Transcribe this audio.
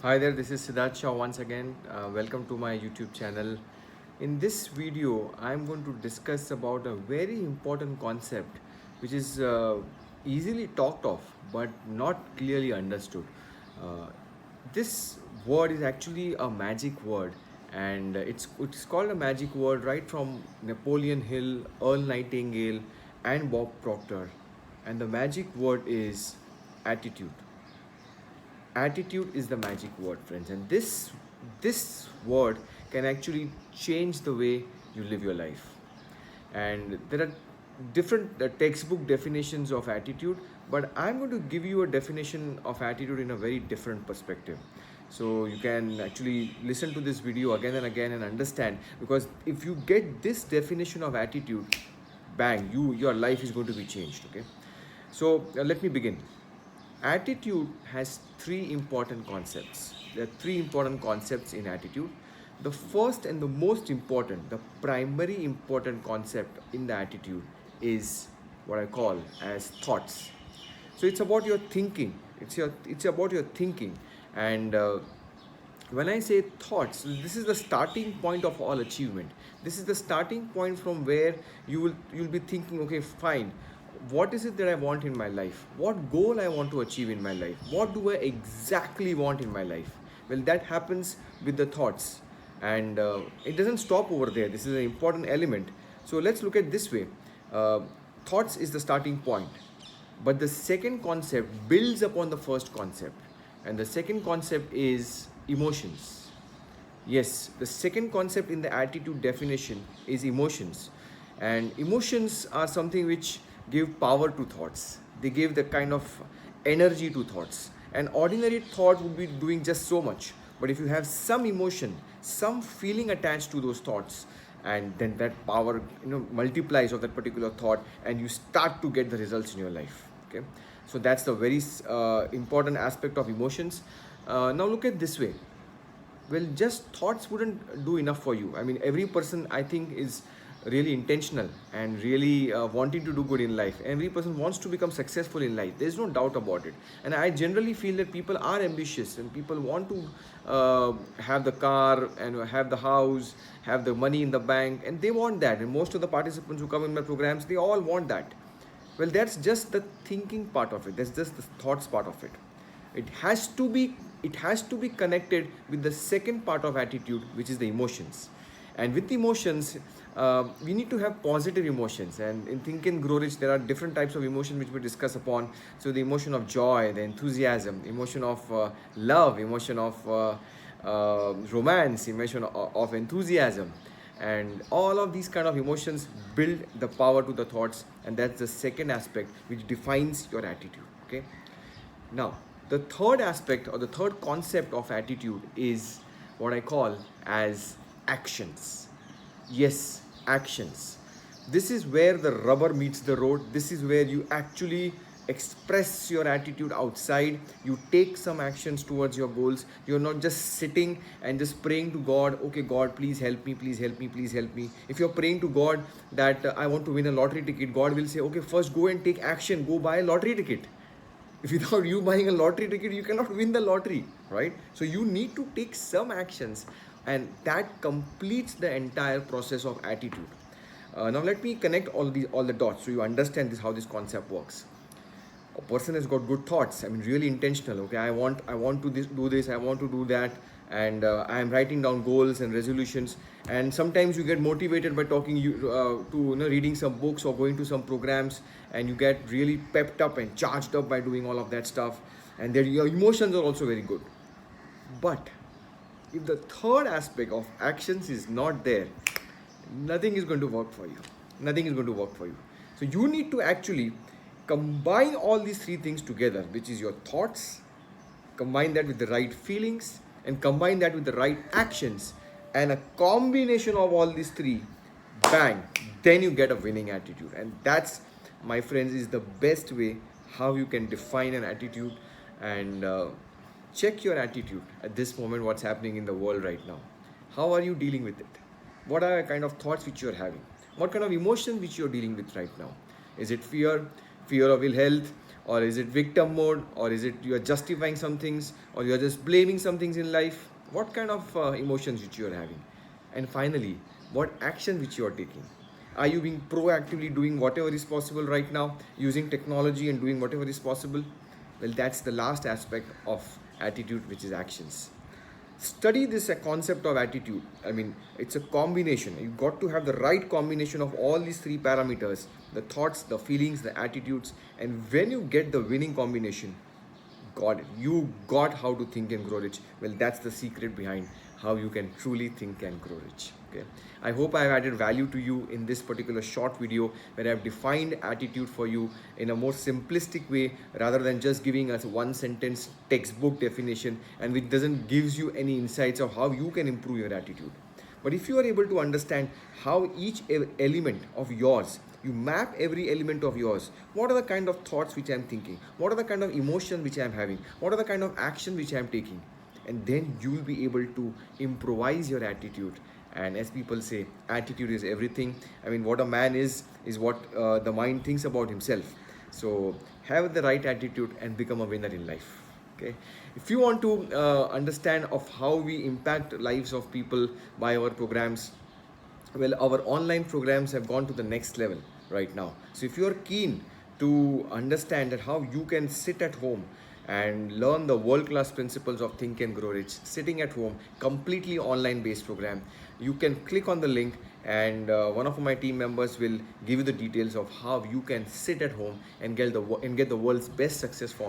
Hi there, this is Sidharth Shah once again. Welcome to my YouTube channel. In this video, I'm going to discuss about a very important concept which is easily talked of but not clearly understood. Uh, this word is actually a magic word, and it's called a magic word right from Napoleon Hill, Earl Nightingale, and Bob Proctor. And the magic word is attitude. Attitude is the magic word, friends, and this word can actually change the way you live your life. And there are different textbook definitions of attitude, but I'm going to give you a definition of attitude in a very different perspective, so you can actually listen to this video again and again and understand. Because if you get this definition of attitude, bang, your life is going to be changed. Okay, so let me begin. Attitude has three important concepts. There are three important concepts in attitude. The first and the most important, the primary important concept in the attitude is what I call as thoughts. So it's about your thinking. It's about your thinking, and when I say thoughts, this is the starting point of all achievement. This is the starting point from where you'll be thinking, okay, fine. What is it that I want in my life? What goal I want to achieve in my life? What do I exactly want in my life? Well, that happens with the thoughts, and it doesn't stop over there. This is an important element. So let's look at this way. Uh, Thoughts is the starting point, but the second concept builds upon the first concept, and the second concept is emotions. Yes, the second concept in the attitude definition is emotions. And emotions are something which give power to thoughts. They give the kind of energy to thoughts. An ordinary thought would be doing just so much. But if you have some emotion, some feeling attached to those thoughts, and then that power multiplies of that particular thought, and you start to get the results in your life. Okay, so that's the very important aspect of emotions. Now look at this way. Well, just thoughts wouldn't do enough for you. I mean, every person, I think, is really intentional and really wanting to do good in life. Every person wants to become successful in life. There's no doubt about it. And I generally feel that people are ambitious and people want to have the car and have the house, have the money in the bank, and they want that. And most of the participants who come in my programs, they all want that. Well, that's just the thinking part of it. That's just the thoughts part of it. It has to be connected with the second part of attitude, which is the emotions. And with the emotions, we need to have positive emotions. And in Think and Grow Rich, there are different types of emotion which we discuss upon. So the emotion of joy, the enthusiasm, emotion of love, emotion of romance, emotion of enthusiasm, and all of these kind of emotions build the power to the thoughts, and that's the second aspect which defines your attitude. Okay, now the third aspect or the third concept of attitude is what I call as actions. Yes, actions. This is where the rubber meets the road. This is where you actually express your attitude outside. You take some actions towards your goals. You're not just sitting and just praying to God, okay, God, please help me, please help me, please help me. If you're praying to God that I want to win a lottery ticket, God will say, okay, first go and take action, go buy a lottery ticket. If without you buying a lottery ticket, you cannot win the lottery, right? So you need to take some actions, and that completes the entire process of attitude. Now let me connect all the dots so you understand this how this concept works. A person has got good thoughts, I mean, really intentional. Okay, I want to do this, I want to do that, and I am writing down goals and resolutions. And sometimes you get motivated by talking to reading some books or going to some programs, and you get really pepped up and charged up by doing all of that stuff, and then your emotions are also very good. But if the third aspect of actions is not there, nothing is going to work for you. Nothing is going to work for you. So you need to actually combine all these three things together, which is your thoughts, combine that with the right feelings, and combine that with the right actions, and a combination of all these three, bang, then you get a winning attitude. And that's, my friends, is the best way how you can define an attitude. And check your attitude at this moment, what's happening in the world right now. How are you dealing with it? What are the kind of thoughts which you're having? What kind of emotions which you're dealing with right now? Is it fear, fear of ill health, or is it victim mode, or is it you are justifying some things, or you are just blaming some things in life? What kind of emotions which you are having? And finally, what action which you are taking? Are you being proactively doing whatever is possible right now, using technology and doing whatever is possible? Well, that's the last aspect of attitude, which is actions. Study this concept of attitude. I mean, it's a combination. You got to have the right combination of all these three parameters: the thoughts, the feelings, the attitudes. And when you get the winning combination, got it. You got how to think and grow rich. Well, that's the secret behind how you can truly think and grow rich. Okay. I hope I have added value to you in this particular short video where I have defined attitude for you in a more simplistic way rather than just giving us one sentence textbook definition, and which doesn't gives you any insights of how you can improve your attitude. But if you are able to understand how each element of yours, you map every element of yours, what are the kind of thoughts which I am thinking, what are the kind of emotions which I am having, what are the kind of action which I am taking, and then you will be able to improvise your attitude. And as people say, attitude is everything. I mean, what a man is what the mind thinks about himself. So have the right attitude and become a winner in life. Okay. If you want to understand of how we impact lives of people by our programs, well, our online programs have gone to the next level right now. So if you are keen to understand that how you can sit at home and learn the world-class principles of think and grow rich sitting at home, completely online based program, you can click on the link, and one of my team members will give you the details of how you can sit at home and get the world's best success formula.